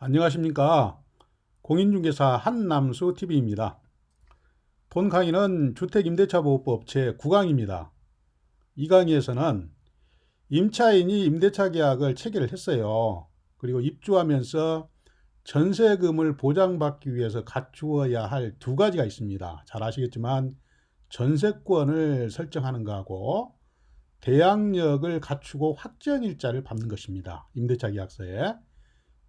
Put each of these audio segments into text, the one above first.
안녕하십니까. 공인중개사 한남수TV입니다. 본 강의는 주택임대차보호법 제9강입니다. 이 강의에서는 임차인이 임대차 계약을 체결을 했어요. 그리고 입주하면서 전세금을 보장받기 위해서 갖추어야 할 두 가지가 있습니다. 잘 아시겠지만 전세권을 설정하는 거하고 대항력을 갖추고 확정일자를 받는 것입니다. 임대차 계약서에.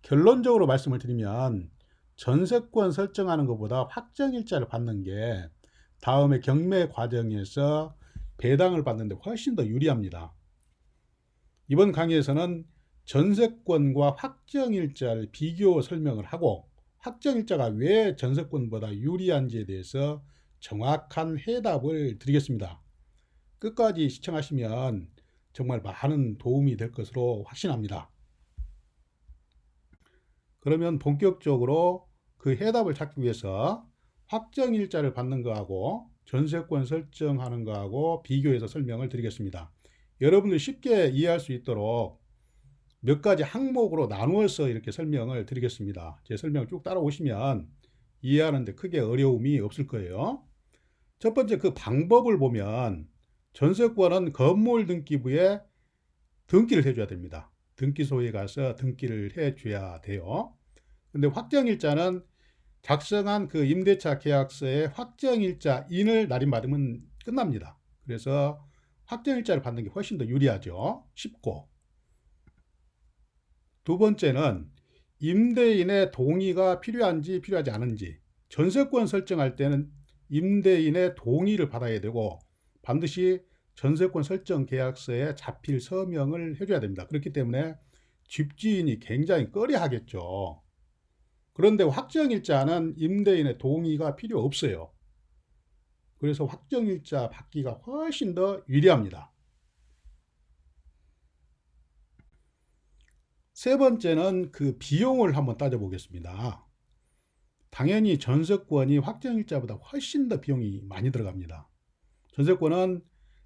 결론적으로 말씀을 드리면 전세권 설정하는 것보다 확정일자를 받는 게 다음에 경매 과정에서 배당을 받는데 훨씬 더 유리합니다. 이번 강의에서는 전세권과 확정일자를 비교 설명을 하고 확정일자가 왜 전세권보다 유리한지에 대해서 정확한 해답을 드리겠습니다. 끝까지 시청하시면 정말 많은 도움이 될 것으로 확신합니다. 그러면 본격적으로 그 해답을 찾기 위해서 확정일자를 받는 거하고 전세권 설정하는 거하고 비교해서 설명을 드리겠습니다. 여러분들이 쉽게 이해할 수 있도록 몇 가지 항목으로 나누어서 이렇게 설명을 드리겠습니다. 제 설명을 쭉 따라오시면 이해하는데 크게 어려움이 없을 거예요. 첫 번째 그 방법을 보면 전세권은 건물 등기부에 등기를 해줘야 됩니다. 등기소에 가서 등기를 해줘야 돼요. 근데 확정일자는 작성한 그 임대차 계약서에 확정일자인을 날인받으면 끝납니다. 그래서 확정일자를 받는 게 훨씬 더 유리하죠. 쉽고. 두 번째는 임대인의 동의가 필요한지 필요하지 않은지. 전세권 설정할 때는 임대인의 동의를 받아야 되고 반드시 전세권 설정 계약서에 자필 서명을 해줘야 됩니다. 그렇기 때문에 집주인이 굉장히 꺼려하겠죠. 그런데 확정일자는 임대인의 동의가 필요 없어요. 그래서 확정일자 받기가 훨씬 더 유리합니다. 세 번째는 그 비용을 한번 따져보겠습니다. 당연히 전세권이 확정일자보다 훨씬 더 비용이 많이 들어갑니다. 전세권은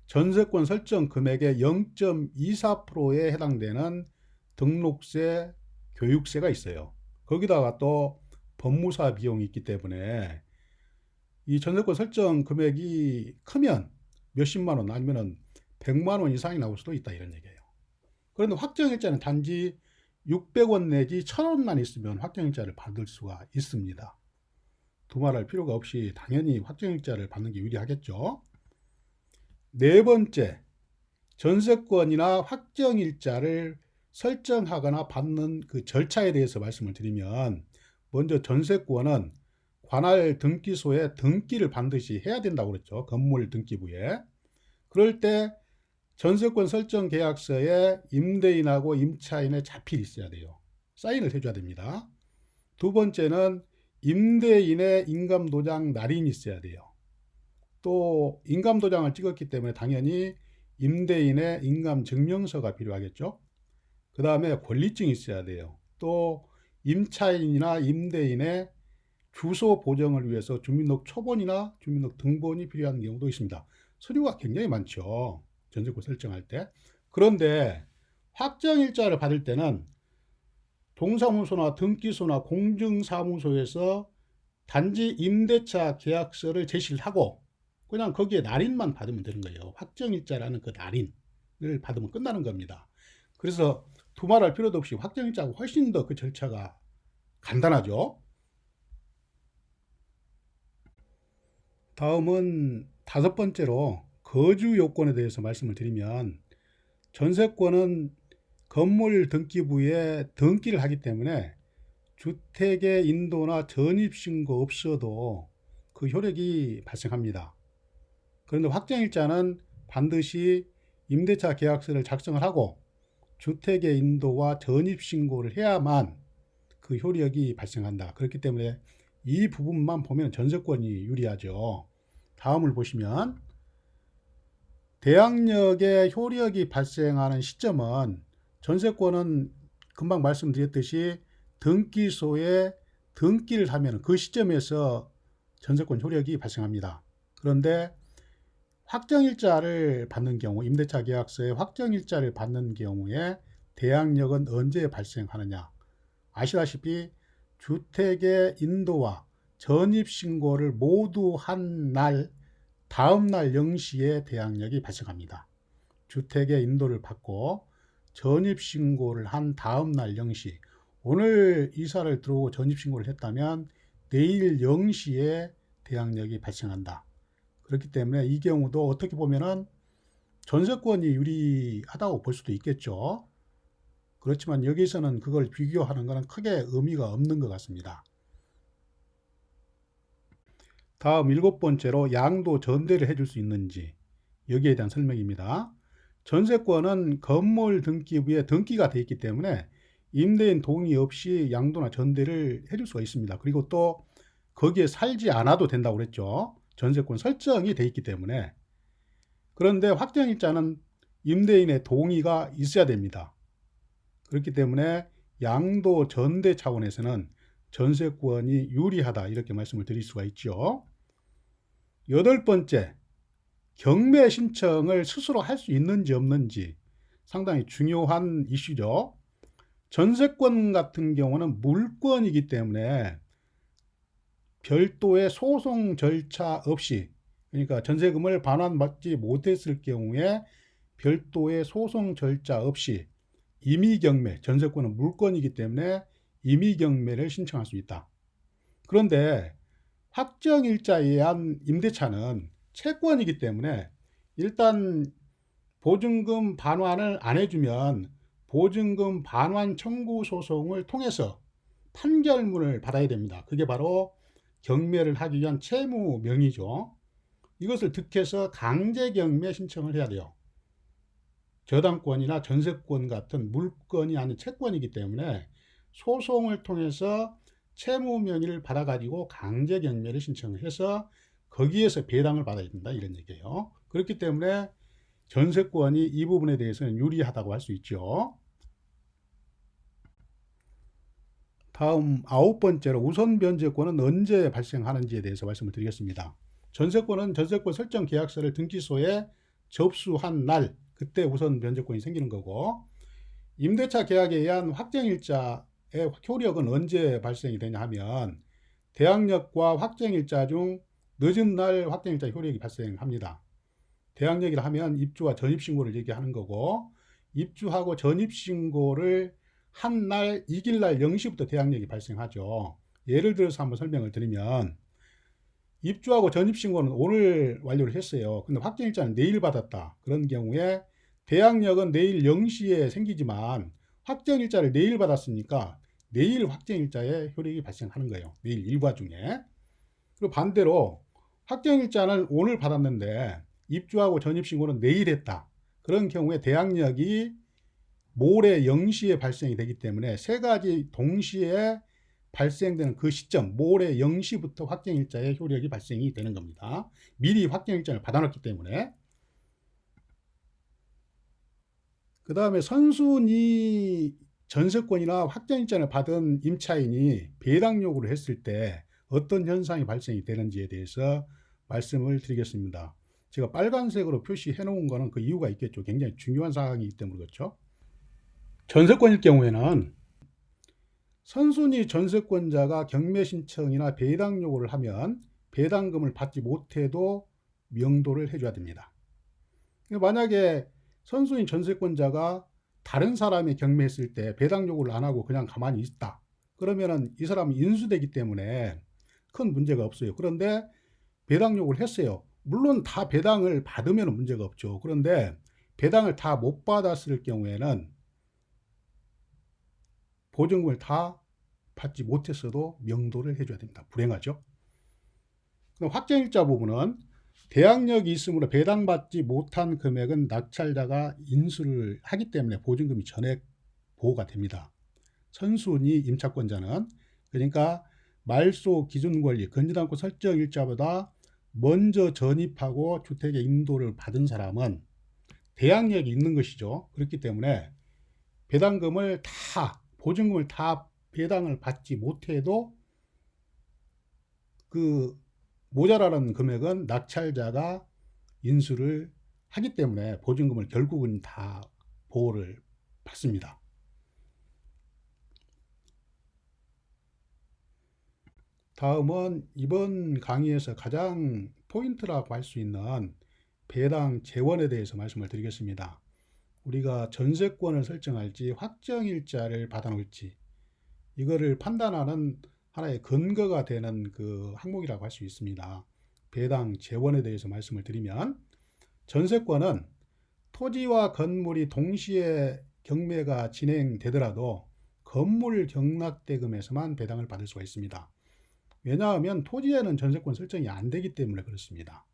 전세권 설정 금액의 0.24%에 해당되는 등록세, 교육세가 있어요. 거기다가 또 법무사 비용이 있기 때문에 이 전세권 설정 금액이 크면 몇십만 원 아니면 100만 원 이상이 나올 수도 있다 이런 얘기예요. 그런데 확정일자는 단지 600원 내지 1000원만 있으면 확정일자를 받을 수가 있습니다. 두말할 필요가 없이 당연히 확정일자를 받는 게 유리하겠죠. 네 번째, 전세권이나 확정일자를 설정하거나 받는 그 절차에 대해서 말씀을 드리면 먼저 전세권은 관할 등기소에 등기를 반드시 해야 된다고 그랬죠. 건물 등기부에. 그럴 때 전세권 설정 계약서에 임대인하고 임차인의 자필이 있어야 돼요. 사인을 해줘야 됩니다. 두 번째는 임대인의 인감도장 날인이 있어야 돼요. 또 인감도장을 찍었기 때문에 당연히 임대인의 인감증명서가 필요하겠죠. 그 다음에 권리증이 있어야 돼요. 또 임차인이나 임대인의 주소 보정을 위해서 주민등록 초본이나 주민등록 등본이 필요한 경우도 있습니다. 서류가 굉장히 많죠. 전세권 설정할 때. 그런데 확정일자를 받을 때는 동사무소나 등기소나 공증사무소에서 단지 임대차 계약서를 제시를 하고 그냥 거기에 날인만 받으면 되는 거예요. 확정일자라는 그 날인을 받으면 끝나는 겁니다. 그래서 두말할 필요도 없이 확정일자가 훨씬 더 그 절차가 간단하죠. 다음은 다섯 번째로 거주 요건에 대해서 말씀을 드리면 전세권은 건물 등기부에 등기를 하기 때문에 주택의 인도나 전입신고 없어도 그 효력이 발생합니다. 그런데 확정일자는 반드시 임대차 계약서를 작성을 하고 주택의 인도와 전입신고를 해야만 그 효력이 발생한다. 그렇기 때문에 이 부분만 보면 전세권이 유리하죠. 다음을 보시면 대항력의 효력이 발생하는 시점은 전세권은 금방 말씀드렸듯이 등기소에 등기를 하면 그 시점에서 전세권 효력이 발생합니다. 그런데 확정일자를 받는 경우, 임대차 계약서에 확정일자를 받는 경우에 대항력은 언제 발생하느냐? 아시다시피 주택의 인도와 전입신고를 모두 한 날 다음 날 0시에 대항력이 발생합니다. 주택의 인도를 받고 전입신고를 한 다음 날 0시, 오늘 이사를 들어오고 전입신고를 했다면 내일 0시에 대항력이 발생한다. 그렇기 때문에 이 경우도 어떻게 보면은 전세권이 유리하다고 볼 수도 있겠죠. 그렇지만 여기서는 그걸 비교하는 것은 크게 의미가 없는 것 같습니다. 다음 7번째로 양도 전대를 해줄 수 있는지, 여기에 대한 설명입니다. 전세권은 건물 등기부에 등기가 되어 있기 때문에 임대인 동의 없이 양도나 전대를 해줄 수가 있습니다. 그리고 또 거기에 살지 않아도 된다고 그랬죠. 전세권 설정이 되어 있기 때문에. 그런데 확정일자는 임대인의 동의가 있어야 됩니다. 그렇기 때문에 양도 전대 차원에서는 전세권이 유리하다, 이렇게 말씀을 드릴 수가 있죠. 8번째, 경매 신청을 스스로 할 수 있는지 없는지 상당히 중요한 이슈죠. 전세권 같은 경우는 물권이기 때문에 별도의 소송 절차 없이, 그러니까 전세금을 반환받지 못했을 경우에 별도의 소송 절차 없이 임의경매, 전세권은 물권이기 때문에 임의경매를 신청할 수 있다. 그런데 확정일자에 의한 임대차는 채권이기 때문에 일단 보증금 반환을 안 해주면 보증금 반환 청구 소송을 통해서 판결문을 받아야 됩니다. 그게 바로 경매를 하기 위한 채무명의죠. 이것을 득해서 강제경매 신청을 해야 돼요. 저당권이나 전세권 같은 물건이 아닌 채권이기 때문에 소송을 통해서 채무명의를 받아가지고 강제경매를 신청해서 거기에서 배당을 받아야 된다, 이런 얘기예요. 그렇기 때문에 전세권이 이 부분에 대해서는 유리하다고 할 수 있죠. 다음 9번째로 우선 변제권은 언제 발생하는지에 대해서 말씀을 드리겠습니다. 전세권은 전세권 설정 계약서를 등기소에 접수한 날, 그때 우선 변제권이 생기는 거고, 임대차 계약에 의한 확정일자의 효력은 언제 발생이 되냐 하면 대항력과 확정일자 중 늦은 날 확정일자 효력이 발생합니다. 대항력이라 하면 입주와 전입신고를 얘기하는 거고, 입주하고 전입신고를 한 날 이길 날 0시부터 대항력이 발생하죠. 예를 들어서 한번 설명을 드리면, 입주하고 전입신고는 오늘 완료를 했어요. 근데 확정일자는 내일 받았다. 그런 경우에 대항력은 내일 0시에 생기지만 확정일자를 내일 받았으니까 내일 확정일자에 효력이 발생하는 거예요. 내일 일과 중에. 그리고 반대로 확정일자는 오늘 받았는데 입주하고 전입신고는 내일 했다. 그런 경우에 대항력이 모레 0시에 발생이 되기 때문에 세 가지 동시에 발생되는 그 시점, 모레 0시부터 확정일자의 효력이 발생이 되는 겁니다. 미리 확정일자를 받아놨기 때문에. 그 다음에 선순위 전세권이나 확정일자를 받은 임차인이 배당 요구를 했을 때 어떤 현상이 발생이 되는지에 대해서 말씀을 드리겠습니다. 제가 빨간색으로 표시해 놓은 거는 그 이유가 있겠죠. 굉장히 중요한 사항이기 때문에 그렇죠. 전세권일 경우에는 선순위 전세권자가 경매 신청이나 배당 요구를 하면 배당금을 받지 못해도 명도를 해줘야 됩니다. 만약에 선순위 전세권자가 다른 사람이 경매했을 때 배당 요구를 안 하고 그냥 가만히 있다. 그러면은 이 사람은 인수되기 때문에 큰 문제가 없어요. 그런데 배당 요구를 했어요. 물론 다 배당을 받으면 문제가 없죠. 그런데 배당을 다 못 받았을 경우에는 보증금을 다 받지 못했어도 명도를 해줘야 됩니다. 불행하죠. 그럼 확정일자 부분은 대항력이 있으므로 배당받지 못한 금액은 낙찰자가 인수를 하기 때문에 보증금이 전액 보호가 됩니다. 선순위 임차권자는, 그러니까 말소 기준권리, 건전한권 설정일자보다 먼저 전입하고 주택의 인도를 받은 사람은 대항력이 있는 것이죠. 그렇기 때문에 배당금을 다, 보증금을 다 배당을 받지 못해도 그 모자라는 금액은 낙찰자가 인수를 하기 때문에 보증금을 결국은 다 보호를 받습니다. 다음은 이번 강의에서 가장 포인트라고 할 수 있는 배당 재원에 대해서 말씀을 드리겠습니다. 우리가 전세권을 설정할지 확정일자를 받아놓을지 이거를 판단하는 하나의 근거가 되는 그 항목이라고 할 수 있습니다. 배당 재원에 대해서 말씀을 드리면 전세권은 토지와 건물이 동시에 경매가 진행되더라도 건물 경락대금에서만 배당을 받을 수가 있습니다. 왜냐하면 토지에는 전세권 설정이 안 되기 때문에 그렇습니다.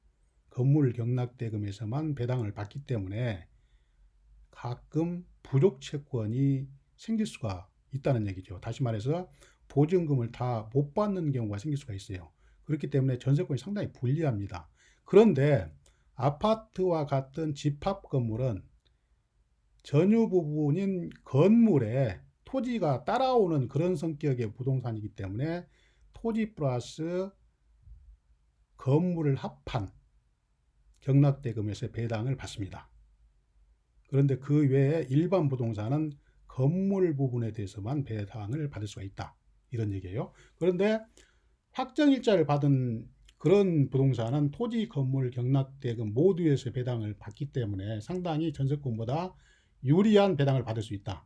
건물 경락대금에서만 배당을 받기 때문에 가끔 부족 채권이 생길 수가 있다는 얘기죠. 다시 말해서 보증금을 다 못 받는 경우가 생길 수가 있어요. 그렇기 때문에 전세권이 상당히 불리합니다. 그런데 아파트와 같은 집합 건물은 전유 부분인 건물에 토지가 따라오는 그런 성격의 부동산이기 때문에 토지 플러스 건물을 합한 경락대금에서 배당을 받습니다. 그런데 그 외에 일반 부동산은 건물 부분에 대해서만 배당을 받을 수가 있다. 이런 얘기예요. 그런데 확정일자를 받은 그런 부동산은 토지, 건물, 경락대금 모두에서 배당을 받기 때문에 상당히 전세권보다 유리한 배당을 받을 수 있다.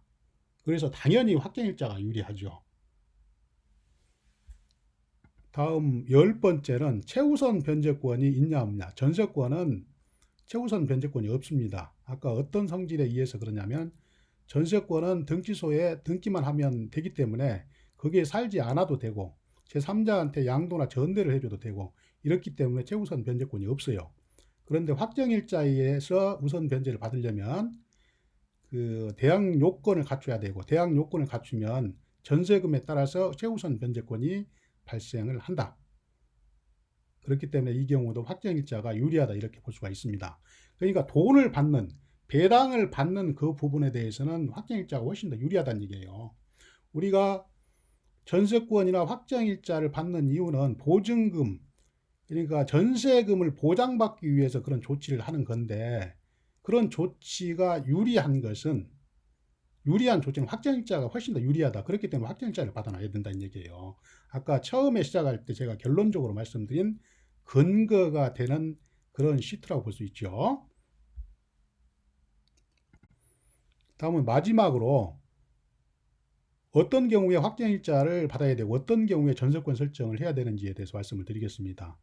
그래서 당연히 확정일자가 유리하죠. 다음 10번째는 최우선 변제권이 있냐 없냐. 전세권은 최우선 변제권이 없습니다. 아까 어떤 성질에 의해서 그러냐면 전세권은 등기소에 등기만 하면 되기 때문에 거기에 살지 않아도 되고 제3자한테 양도나 전대를 해줘도 되고 이렇기 때문에 최우선 변제권이 없어요. 그런데 확정일자에서 우선 변제를 받으려면 그 대항 요건을 갖춰야 되고 대항 요건을 갖추면 전세금에 따라서 최우선 변제권이 발생을 한다. 그렇기 때문에 이 경우도 확정일자가 유리하다 이렇게 볼 수가 있습니다. 그러니까 돈을 받는 배당을 받는 그 부분에 대해서는 확정일자가 훨씬 더 유리하다는 얘기예요. 우리가 전세권이나 확정일자를 받는 이유는 보증금, 그러니까 전세금을 보장받기 위해서 그런 조치를 하는 건데 그런 조치가 유리한 조치는 확정일자가 훨씬 더 유리하다. 그렇기 때문에 확정일자를 받아놔야 된다는 얘기예요. 아까 처음에 시작할 때 제가 결론적으로 말씀드린 근거가 되는 그런 시트라고 볼 수 있죠. 다음은 마지막으로 어떤 경우에 확정일자를 받아야 되고 어떤 경우에 전세권 설정을 해야 되는지에 대해서 말씀을 드리겠습니다.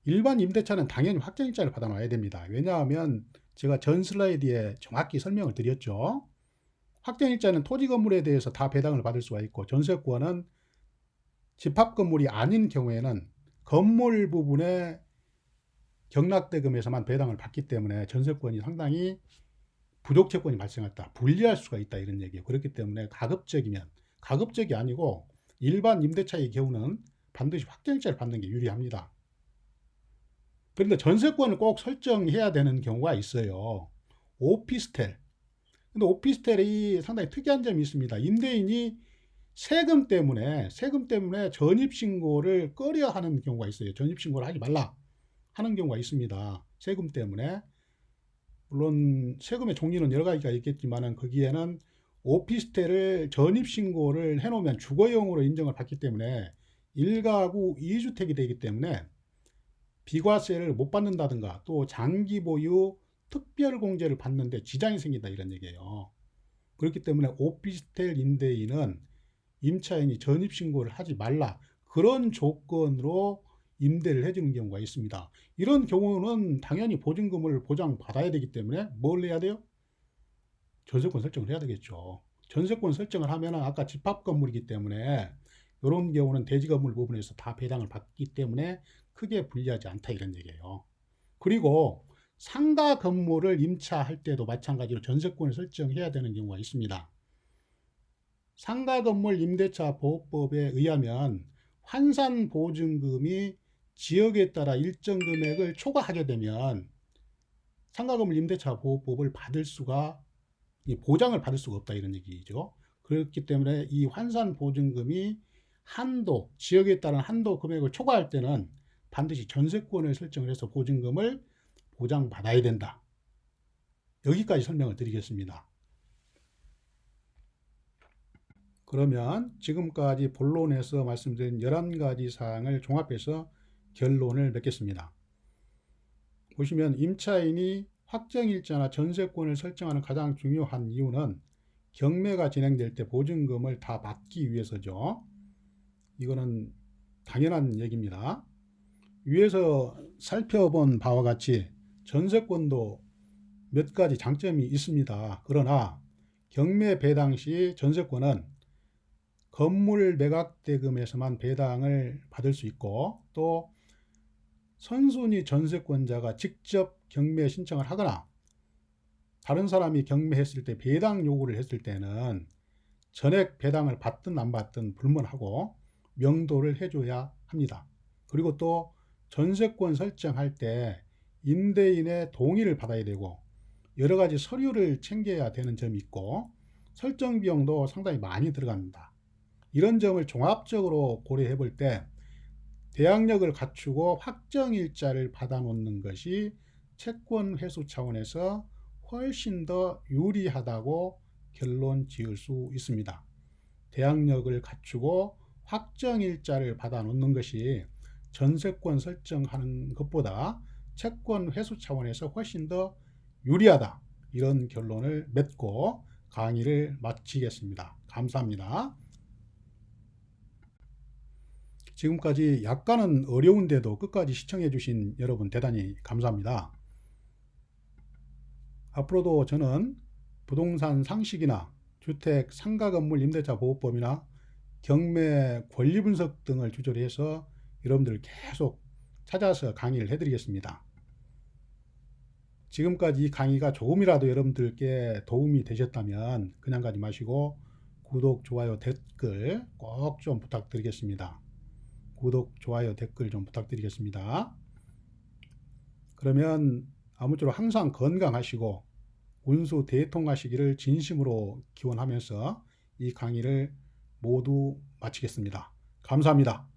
일반 임대차는 당연히 확정일자를 받아놔야 됩니다. 왜냐하면 제가 전 슬라이드에 정확히 설명을 드렸죠. 확정일자는 토지 건물에 대해서 다 배당을 받을 수가 있고 전세권은 집합 건물이 아닌 경우에는 건물 부분에 경락대금에서만 배당을 받기 때문에 전세권이 상당히 부족 채권이 발생했다. 불리할 수가 있다 이런 얘기예요. 그렇기 때문에 가급적이 아니고 일반 임대차의 경우는 반드시 확정일자를 받는 게 유리합니다. 그런데 전세권을 꼭 설정해야 되는 경우가 있어요. 오피스텔. 근데 오피스텔이 상당히 특이한 점이 있습니다. 임대인이 세금 때문에 전입신고를 꺼려 하는 경우가 있어요. 전입신고를 하지 말라 하는 경우가 있습니다. 세금 때문에. 물론 세금의 종류는 여러 가지가 있겠지만 거기에는 오피스텔을 전입신고를 해놓으면 주거용으로 인정을 받기 때문에 1가구 2주택이 되기 때문에 비과세를 못 받는다든가 또 장기 보유 특별공제를 받는데 지장이 생긴다 이런 얘기예요. 그렇기 때문에 오피스텔 임대인은 임차인이 전입신고를 하지 말라 그런 조건으로 임대를 해주는 경우가 있습니다. 이런 경우는 당연히 보증금을 보장받아야 되기 때문에 뭘 해야 돼요? 전세권 설정을 해야 되겠죠. 전세권 설정을 하면 아까 집합 건물이기 때문에 이런 경우는 대지 건물 부분에서 다 배당을 받기 때문에 크게 불리하지 않다 이런 얘기예요. 그리고 상가 건물을 임차할 때도 마찬가지로 전세권을 설정해야 되는 경우가 있습니다. 상가 건물 임대차 보호법에 의하면 환산 보증금이 지역에 따라 일정 금액을 초과하게 되면 상가 건물 임대차 보호법을 보장을 받을 수가 없다 이런 얘기죠. 그렇기 때문에 이 환산 보증금이 지역에 따른 한도 금액을 초과할 때는 반드시 전세권을 설정을 해서 보증금을 보장받아야 된다. 여기까지 설명을 드리겠습니다. 그러면 지금까지 본론에서 말씀드린 11가지 사항을 종합해서 결론을 맺겠습니다. 보시면 임차인이 확정일자나 전세권을 설정하는 가장 중요한 이유는 경매가 진행될 때 보증금을 다 받기 위해서죠. 이거는 당연한 얘기입니다. 위에서 살펴본 바와 같이 전세권도 몇 가지 장점이 있습니다. 그러나 경매 배당 시 전세권은 건물 매각 대금에서만 배당을 받을 수 있고, 또 선순위 전세권자가 직접 경매 신청을 하거나 다른 사람이 경매했을 때 배당 요구를 했을 때는 전액 배당을 받든 안 받든 불문하고 명도를 해줘야 합니다. 그리고 또 전세권 설정할 때 임대인의 동의를 받아야 되고 여러 가지 서류를 챙겨야 되는 점이 있고 설정 비용도 상당히 많이 들어갑니다. 이런 점을 종합적으로 고려해 볼 때 대항력을 갖추고 확정일자를 받아놓는 것이 채권 회수 차원에서 훨씬 더 유리하다고 결론 지을 수 있습니다. 대항력을 갖추고 확정일자를 받아놓는 것이 전세권 설정하는 것보다 채권 회수 차원에서 훨씬 더 유리하다. 이런 결론을 맺고 강의를 마치겠습니다. 감사합니다. 지금까지 약간은 어려운데도 끝까지 시청해 주신 여러분 대단히 감사합니다. 앞으로도 저는 부동산 상식이나 주택 상가 건물 임대차 보호법이나 경매 권리 분석 등을 주제로 해서 여러분들 계속 찾아서 강의를 해드리겠습니다. 지금까지 이 강의가 조금이라도 여러분들께 도움이 되셨다면 그냥 가지 마시고 구독, 좋아요, 댓글 꼭 좀 부탁드리겠습니다. 구독, 좋아요, 댓글 좀 부탁드리겠습니다. 그러면 아무쪼록 항상 건강하시고 운수 대통하시기를 진심으로 기원하면서 이 강의를 모두 마치겠습니다. 감사합니다.